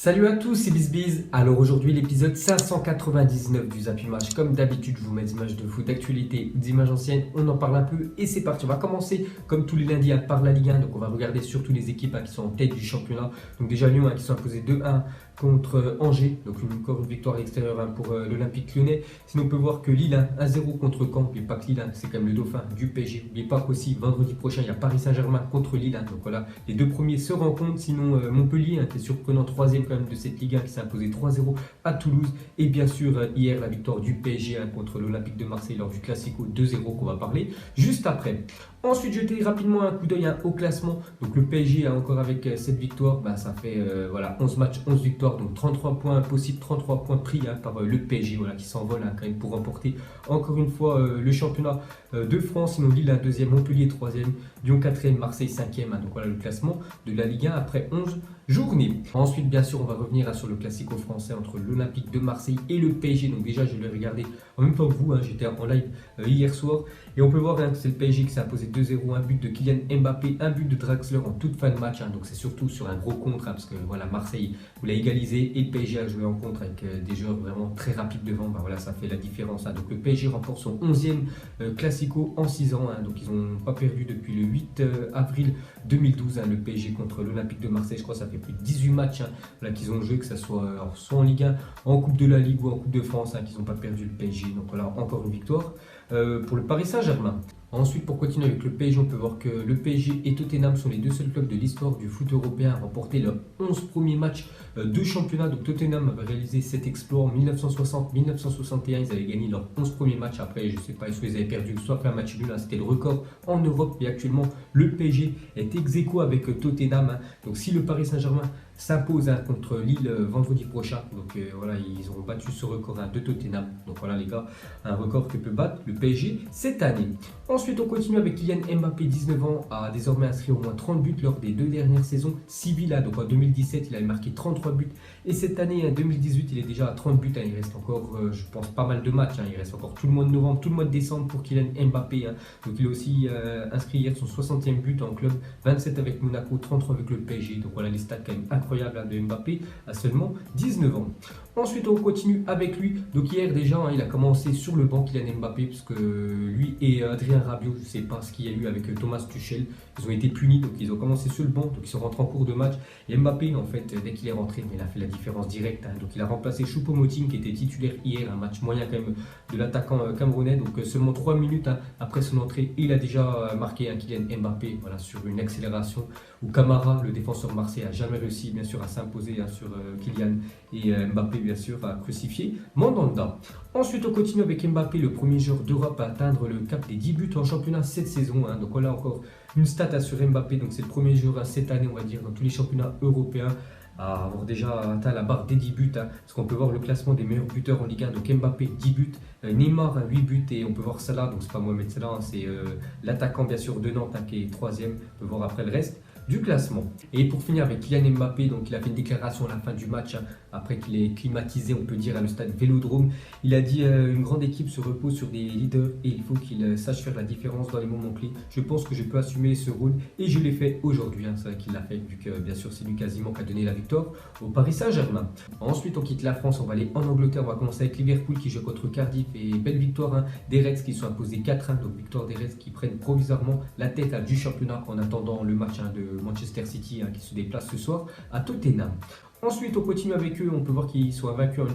Salut à tous, c'est BizBiz. Alors aujourd'hui l'épisode 599 du Zappy Match. Comme d'habitude, je vous mets des images de foot d'actualité, d'images anciennes, on en parle un peu et c'est parti. On va commencer comme tous les lundis par la Ligue 1. Donc on va regarder surtout les équipes qui sont en tête du championnat. Donc déjà Lyon qui sont imposés 2-1 contre Angers. Donc encore une victoire extérieure pour l'Olympique Lyonnais. Sinon on peut voir que Lille 1-0 contre Caen. N'oubliez pas que Lille c'est quand même le dauphin du PSG. N'oubliez pas qu'aussi vendredi prochain il y a Paris Saint-Germain contre Lille. Donc voilà, les deux premiers se rencontrent. Sinon Montpellier qui est surprenant troisième quand même de cette Ligue 1 qui s'est imposé 3-0 à Toulouse. Et bien sûr hier la victoire du PSG contre l'Olympique de Marseille lors du Classico 2-0 qu'on va parler juste après. Ensuite jeter rapidement un coup d'œil au classement. Donc le PSG encore avec cette victoire, ça fait 11 matchs, 11 victoires, donc 33 points possibles, 33 points pris par le PSG qui s'envole quand même pour remporter encore une fois le championnat de France. Sinon Lille 2e, Montpellier 3e, Lyon 4e, Marseille 5e. Donc voilà le classement de la Ligue 1 après 11 journées. Ensuite bien sûr on va revenir sur le Classico français entre l'Olympique de Marseille et le PSG. Donc déjà je l'ai regardé en même temps que vous, j'étais en live hier soir et on peut voir que c'est le PSG qui s'est imposé 2-0, un but de Kylian Mbappé, un but de Draxler en toute fin de match. Donc c'est surtout sur un gros contre parce que voilà Marseille vous l'a égalisé et le PSG a joué en contre avec des joueurs vraiment très rapides devant. Voilà ça fait la différence. Donc le PSG remporte son 11e Classico en 6 ans. Donc ils n'ont pas perdu depuis le 8 avril 2012. Le PSG contre l'Olympique de Marseille, je crois que ça fait plus de 18 matchs qu'ils ont joué, que ce soit soit en Ligue 1, en Coupe de la Ligue ou en Coupe de France, qu'ils n'ont pas perdu le PSG. Donc voilà, encore une victoire pour le Paris Saint-Germain. Ensuite, pour continuer avec le PSG, on peut voir que le PSG et Tottenham sont les deux seuls clubs de l'histoire du foot européen à remporter leurs 11 premiers matchs de championnat. Donc Tottenham avait réalisé cet exploit en 1960-1961. Ils avaient gagné leurs 11 premiers matchs. Après, je ne sais pas, est-ce qu'ils avaient perdu soit fait un match nul. C'était le record en Europe. Et actuellement, le PSG est ex aequo avec Tottenham. Donc si le Paris Saint-Germain s'impose contre Lille vendredi prochain, donc voilà, ils auront battu ce record de Tottenham. Donc voilà les gars, un record que peut battre le PSG cette année. Ensuite on continue avec Kylian Mbappé, 19 ans, a désormais inscrit au moins 30 buts lors des 2 dernières saisons civiles. Donc en 2017 il avait marqué 33 buts et cette année en 2018 il est déjà à 30 buts. Il reste encore je pense pas mal de matchs. Il reste encore tout le mois de novembre, tout le mois de décembre pour Kylian Mbappé. Donc il a aussi inscrit hier son 60e but en club, 27 avec Monaco, 33 avec le PSG. Donc voilà les stats quand même incroyable de Mbappé à seulement 19 ans. Ensuite on continue avec lui. Donc hier déjà il a commencé sur le banc Kylian Mbappé parce que lui et Adrien Rabiot, je ne sais pas ce qu'il y a eu avec Thomas Tuchel, ils ont été punis donc ils ont commencé sur le banc, donc ils sont rentrés en cours de match et Mbappé en fait dès qu'il est rentré il a fait la différence directe. Donc il a remplacé Choupo-Moting qui était titulaire hier, un match moyen quand même de l'attaquant camerounais. Donc seulement 3 minutes après son entrée il a déjà marqué Kylian Mbappé sur une accélération où Camara, le défenseur marseillais, a jamais réussi bien sûr à s'imposer sur Kylian et Mbappé bien sûr a crucifié Mandanda. Ensuite on continue avec Mbappé, le premier joueur d'Europe à atteindre le cap des 10 buts en championnat cette saison. Donc voilà encore une stat sur Mbappé, donc c'est le premier joueur cette année on va dire dans tous les championnats européens à avoir déjà atteint la barre des 10 buts. Parce qu'on peut voir le classement des meilleurs buteurs en Ligue 1. Donc Mbappé 10 buts, Neymar 8 buts et on peut voir Salah, donc c'est pas Mohamed Salah, c'est l'attaquant bien sûr de Nantes qui est 3e. On peut voir après le reste du classement. Et pour finir avec Kylian Mbappé, donc il a fait une déclaration à la fin du match, après qu'il ait climatisé on peut dire à le stade Vélodrome. Il a dit une grande équipe se repose sur des leaders et il faut qu'il sache faire la différence dans les moments clés. Je pense que je peux assumer ce rôle et je l'ai fait aujourd'hui. C'est vrai qu'il l'a fait vu que bien sûr c'est lui quasiment qui a donné la victoire au Paris Saint-Germain. Ensuite on quitte la France, on va aller en Angleterre, on va commencer avec Liverpool qui joue contre Cardiff et belle victoire des Reds qui sont imposés 4-1. Donc victoire des Reds qui prennent provisoirement la tête du championnat en attendant le match de Manchester City qui se déplace ce soir à Tottenham. Ensuite, on continue avec eux. On peut voir qu'ils sont vaincus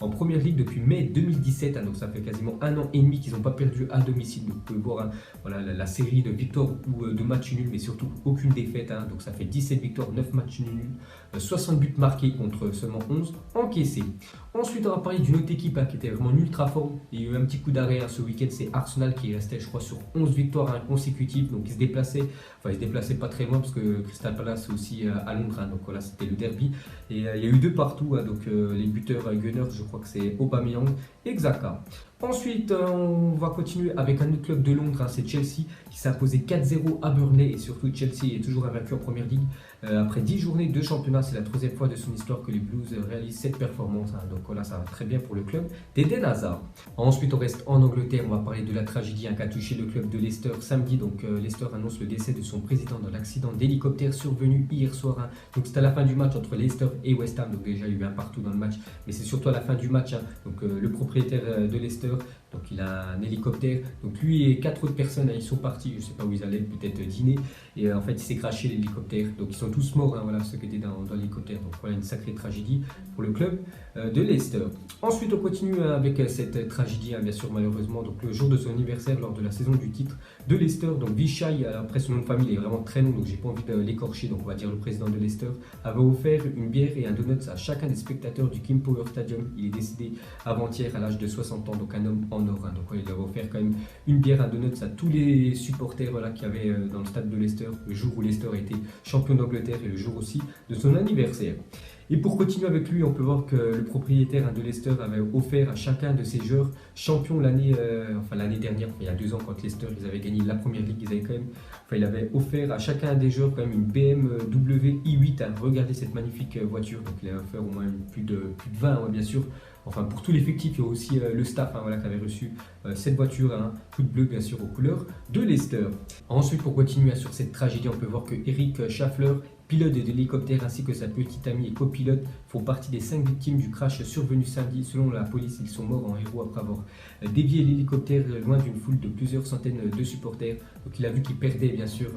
en première ligue depuis mai 2017. Donc ça fait quasiment 1 an et demi qu'ils n'ont pas perdu à domicile. Donc vous pouvez voir la série de victoires ou de matchs nuls, mais surtout aucune défaite. Donc ça fait 17 victoires, 9 matchs nuls, 60 buts marqués contre seulement 11 encaissés. Ensuite, on va parler d'une autre équipe qui était vraiment ultra forte. Il y a eu un petit coup d'arrêt ce week-end. C'est Arsenal qui restait, je crois, sur 11 victoires consécutives. Donc ils se déplaçaient pas très loin parce que Crystal Palace c'est aussi à Londres. Donc voilà, c'était le derby. Et il y a eu 2 partout. Donc les buteurs Gunners, je crois que c'est Aubameyang et Xhaka. Ensuite, on va continuer avec un autre club de Londres, c'est Chelsea qui s'est imposé 4-0 à Burnley et surtout Chelsea est toujours invaincu en Première Ligue. Après 10 journées de championnat, c'est la troisième fois de son histoire que les Blues réalisent cette performance. Donc voilà, ça va très bien pour le club d'Eden Hazard. Ensuite, on reste en Angleterre, on va parler de la tragédie qu'a touché le club de Leicester samedi. Donc Leicester annonce le décès de son président dans l'accident d'hélicoptère survenu hier soir. Donc c'est à la fin du match entre Leicester et West Ham. Donc déjà, il y a eu un partout dans le match, mais c'est surtout à la fin du match. Donc le propriétaire de Leicester, donc il a un hélicoptère, donc lui et 4 autres personnes, ils sont partis, je ne sais pas où ils allaient, peut-être dîner, et en fait il s'est crashé l'hélicoptère, donc ils sont tous morts, voilà, ceux qui étaient dans l'hélicoptère, donc voilà une sacrée tragédie pour le club de Leicester. Ensuite on continue avec cette tragédie, bien sûr malheureusement, donc le jour de son anniversaire lors de la saison du titre de Leicester, donc Vichai, après son nom de famille il est vraiment très long, donc j'ai pas envie de l'écorcher, donc on va dire le président de Leicester, avait offert une bière et un donut à chacun des spectateurs du King Power Stadium. Il est décédé avant-hier à l'âge de 60 ans, donc un homme en or. Donc il avait offert quand même une bière, un donut à tous les supporters qui avaient dans le stade de Leicester le jour où Leicester a été champion d'Angleterre et le jour aussi de son anniversaire. Et pour continuer avec lui, on peut voir que le propriétaire de Leicester avait offert à chacun de ses joueurs champions l'année dernière, il y a 2 ans quand Leicester ils avaient gagné la Première Ligue, il avait offert à chacun des joueurs quand même une BMW i8. Regardez cette magnifique voiture, donc il a offert au moins plus de 20, bien sûr. Enfin, pour tout l'effectif, il y a aussi le staff qui avait reçu cette voiture, toute bleue bien sûr aux couleurs de Leicester. Ensuite, pour continuer sur cette tragédie, on peut voir que Eric Schaffler, pilote de l'hélicoptère ainsi que sa petite amie et copilote font partie des 5 victimes du crash survenu samedi. Selon la police, ils sont morts en héros après avoir dévié l'hélicoptère loin d'une foule de plusieurs centaines de supporters. Donc il a vu qu'il perdait bien sûr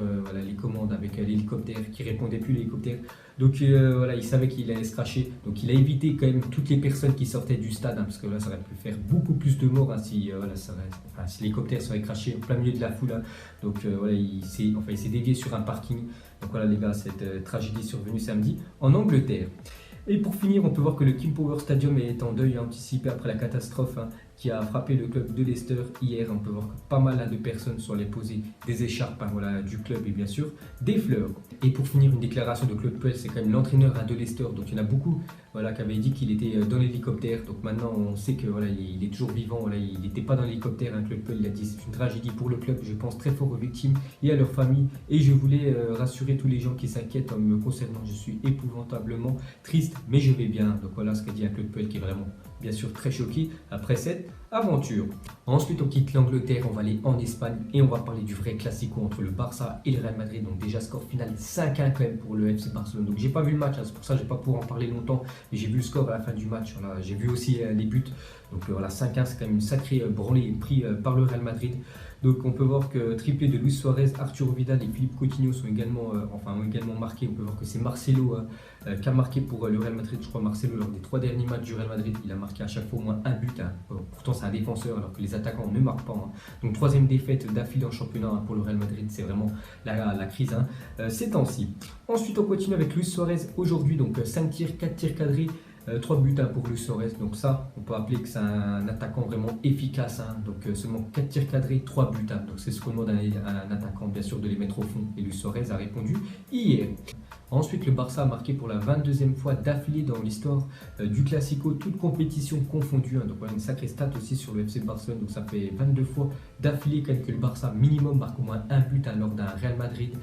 les commandes avec l'hélicoptère, qu'il ne répondait plus à l'hélicoptère. Donc il savait qu'il allait se crasher. Donc il a évité quand même toutes les personnes qui sortaient du stade, parce que là ça aurait pu faire beaucoup plus de morts si l'hélicoptère serait crashé en plein milieu de la foule. Donc il s'est dévié sur un parking. Donc voilà les gars, cette tragédie survenue samedi en Angleterre. Et pour finir, on peut voir que le King Power Stadium est en deuil anticipé après la catastrophe qui a frappé le club de Leicester hier. On peut voir que pas mal de personnes sont allées poser des écharpes du club et bien sûr des fleurs. Et pour finir, une déclaration de Claude Puel, c'est quand même l'entraîneur de Leicester. Donc il y en a beaucoup qui avaient dit qu'il était dans l'hélicoptère. Donc maintenant on sait que il est toujours vivant. Il n'était pas dans l'hélicoptère. Claude Puel il a dit c'est une tragédie pour le club. Je pense très fort aux victimes et à leurs familles. Et je voulais rassurer tous les gens qui s'inquiètent en me concernant. Je suis épouvantablement triste, mais je vais bien. Donc voilà ce qu'a dit Claude Puel, qui est vraiment bien sûr très choqué après cette aventure. Ensuite on quitte l'Angleterre, on va aller en Espagne et on va parler du vrai classico entre le Barça et le Real Madrid. Donc déjà score final 5-1 quand même pour le FC Barcelone. Donc j'ai pas vu le match, c'est pour ça que je vais pas pouvoir en parler longtemps, mais j'ai vu le score à la fin du match. J'ai vu aussi les buts. Donc 5-1 c'est quand même une sacrée branlée pris par le Real Madrid. Donc on peut voir que triplé de Luis Suarez, Arturo Vidal et Philippe Coutinho ont également marqué. On peut voir que c'est Marcelo qui a marqué pour le Real Madrid. Je crois Marcelo lors des 3 derniers matchs du Real Madrid, il a marqué à chaque fois au moins un but. Pourtant c'est un défenseur alors que les attaquants ne marquent pas. Donc 3e défaite d'affilée en championnat pour le Real Madrid, c'est vraiment la crise ces temps-ci. Ensuite on continue avec Luis Suarez aujourd'hui, donc 5 tirs, 4 tirs cadrés. 3 buts pour Luis Suarez, donc ça on peut appeler que c'est un attaquant vraiment efficace, donc seulement 4 tirs cadrés, 3 buts, donc c'est ce qu'on demande à un attaquant bien sûr de les mettre au fond, et Luis Suarez a répondu hier. Ensuite, le Barça a marqué pour la 22e fois d'affilée dans l'histoire du Classico, toute compétition confondue. Donc voilà une sacrée stat aussi sur le FC Barcelone. Donc ça fait 22 fois d'affilée que le Barça minimum marque au moins un but lors d'un Real Madrid.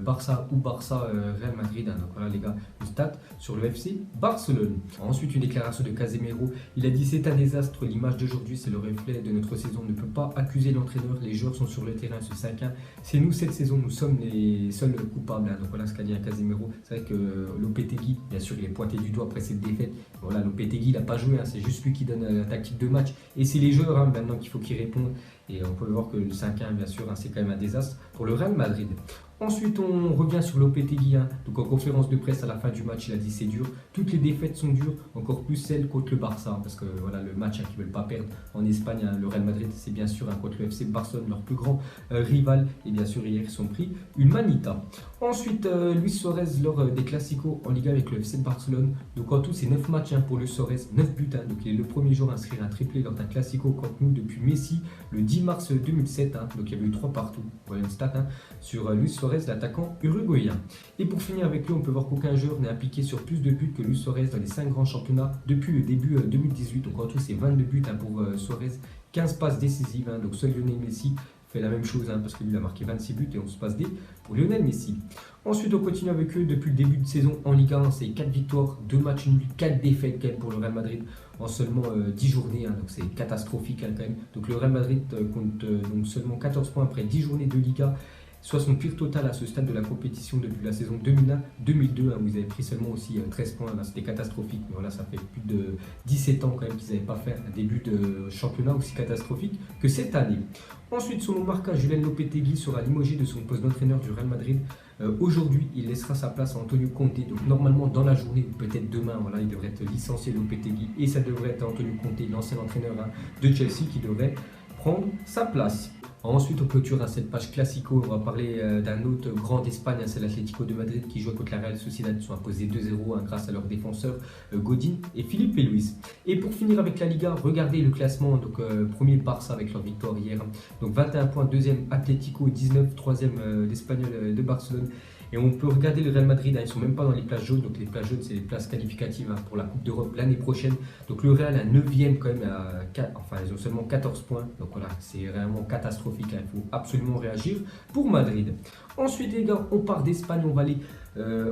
Barça Real Madrid. Donc voilà les gars, une stat sur le FC Barcelone. Ensuite, une déclaration de Casemiro. Il a dit c'est un désastre, l'image d'aujourd'hui c'est le reflet de notre saison. On ne peut pas accuser l'entraîneur, les joueurs sont sur le terrain, ce 5-1. C'est nous cette saison, nous sommes les seuls coupables. Donc voilà ce qu'a dit Casemiro. C'est vrai que Lopetegui, bien sûr, il est pointé du doigt après cette défaite. Voilà, Lopetegui, il n'a pas joué, c'est juste lui qui donne la tactique de match. Et c'est les joueurs maintenant qu'il faut qu'ils répondent. Et on peut voir que le 5-1, bien sûr, c'est quand même un désastre pour le Real Madrid. Ensuite, on revient sur Lopetegui. Donc en conférence de presse à la fin du match, il a dit c'est dur. Toutes les défaites sont dures, encore plus celles contre le Barça. Parce que voilà, le match qu'ils ne veulent pas perdre en Espagne, le Real Madrid, c'est bien sûr contre le FC Barcelone, leur plus grand rival. Et bien sûr, hier, ils sont pris une manita. Ensuite, Luis Suarez lors des Classicos en Liga avec le FC Barcelone. Donc en tout, c'est 9 matchs pour Luis Suarez, 9 buts. Donc il est le premier joueur à inscrire un triplé lors d'un Classico contre nous depuis Messi le 10 mars 2007, donc il y avait eu 3 partout, voilà une stat, sur Luis Suarez, l'attaquant uruguayen. Et pour finir avec lui, on peut voir qu'aucun joueur n'est impliqué sur plus de buts que Luis Suarez dans les 5 grands championnats depuis le début 2018. Donc en tout, c'est 22 buts pour Suarez, 15 passes décisives, donc seul Lionel Messi fait la même chose, parce que lui il a marqué 26 buts et 11 passes D pour Lionel Messi. Ensuite, on continue avec eux depuis le début de saison en Ligue 1, c'est 4 victoires, 2 matchs nuls, 4 défaites quand même pour le Real Madrid en seulement 10 journées, donc c'est catastrophique quand même. Donc le Real Madrid compte donc seulement 14 points après 10 journées de Liga, soit son pire total à ce stade de la compétition depuis la saison 2001-2002, où ils avaient pris seulement aussi 13 points, c'était catastrophique, mais voilà, ça fait plus de 17 ans quand même qu'ils n'avaient pas fait un début de championnat aussi catastrophique que cette année. Ensuite, selon Marca, Julen Lopetegui sera limogé de son poste d'entraîneur du Real Madrid. Aujourd'hui, il laissera sa place à Antonio Conte, donc normalement dans la journée, ou peut-être demain, voilà, il devrait être licencié Lopetegui, et ça devrait être Antonio Conte, l'ancien entraîneur de Chelsea, qui devrait prendre sa place. Ensuite, on clôture cette page classico. On va parler d'un autre grand d'Espagne, c'est l'Atlético de Madrid qui joue contre la Real Sociedad. Ils sont imposés 2-0 grâce à leurs défenseurs Godin et Philippe et Luis. Et pour finir avec la Liga, regardez le classement. Donc, premier Barça avec leur victoire hier. Donc 21 points, deuxième Atlético, 19, troisième l'Espagnol de Barcelone. Et on peut regarder le Real Madrid, ils ne sont même pas dans les places jaunes. Donc les places jaunes, c'est les places qualificatives pour la Coupe d'Europe l'année prochaine. Donc le Real est 9e quand même, ils ont seulement 14 points. Donc voilà, c'est vraiment catastrophique. Il faut absolument réagir pour Madrid. Ensuite les gars, on part d'Espagne, on va aller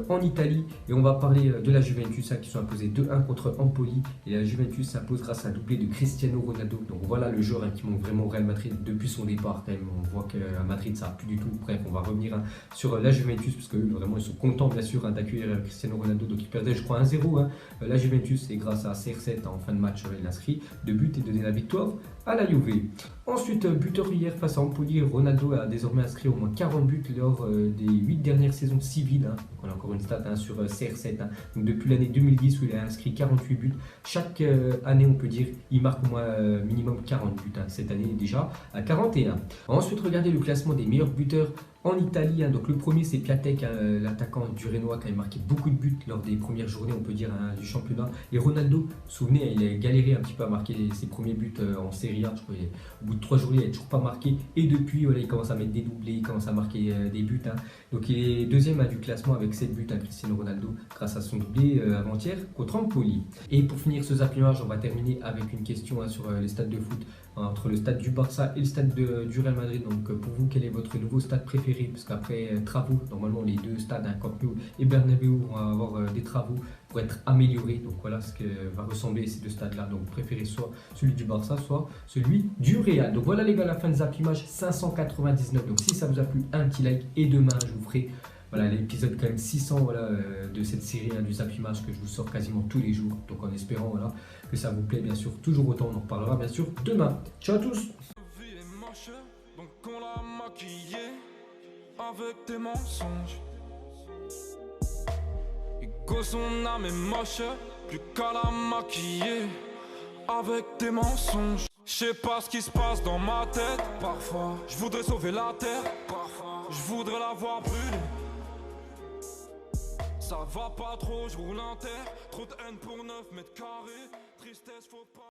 en Italie et on va parler de la Juventus qui sont imposés 2-1 contre Empoli. Et la Juventus s'impose grâce à un doublé de Cristiano Ronaldo. Donc voilà le joueur qui manque vraiment au Real Madrid depuis son départ. Quand même, on voit qu'à Madrid ça n'a plus du tout. Bref, on va revenir sur la Juventus parce que vraiment ils sont contents bien sûr d'accueillir Cristiano Ronaldo. Donc ils perdaient je crois 1-0 la Juventus, et grâce à CR7 en fin de match il inscrit 2 buts et donné la victoire à la Juve. Ensuite, buteur hier face à Empoli, Ronaldo a désormais inscrit au moins 40 buts lors des 8 dernières saisons civiles. Donc on a encore une stat sur CR7. Donc depuis l'année 2010 où il a inscrit 48 buts. Chaque année, on peut dire, il marque au moins minimum 40 buts. Cette année déjà à 41. Ensuite, regardez le classement des meilleurs buteurs en Italie. Donc le premier c'est Piatek, l'attaquant du Renoir qui a marqué beaucoup de buts lors des premières journées on peut dire du championnat. Et Ronaldo, souvenez, il a galéré un petit peu à marquer ses premiers buts en Serie A. Je crois au bout de 3 journées il n'a toujours pas marqué. Et depuis voilà, il commence à mettre des doublés, il commence à marquer des buts. Donc il est deuxième du classement avec 7 buts Cristiano Ronaldo grâce à son doublé avant-hier contre Empoli. Et pour finir ce zappimage, on va terminer avec une question sur les stades de foot. Entre le stade du Barça et le stade du Real Madrid. Donc pour vous, quel est votre nouveau stade préféré? Parce qu'après travaux, normalement les deux stades, Camp Nou et Bernabéu, vont avoir des travaux pour être améliorés. Donc voilà ce que va ressembler ces deux stades-là. Donc vous préférez soit celui du Barça, soit celui du Real. Donc voilà les gars, la fin de Zappimage 599. Donc si ça vous a plu, un petit like, et demain je vous ferai l'épisode quand même 600 de cette série du Zappimage que je vous sors quasiment tous les jours. Donc en espérant que ça vous plaît bien sûr toujours autant. On en reparlera bien sûr demain. Ciao à tous. Donc on l'a maquillé avec tes mensonges. Ego son âme est moche, plus qu'à la maquiller avec tes mensonges. Je sais pas ce qui se passe dans ma tête. Parfois, je voudrais sauver la terre. Parfois, je voudrais la voir brûler. Ça va pas trop, je roule en terre. Trop de haine pour 9 mètres carrés. Tristesse, faut pas.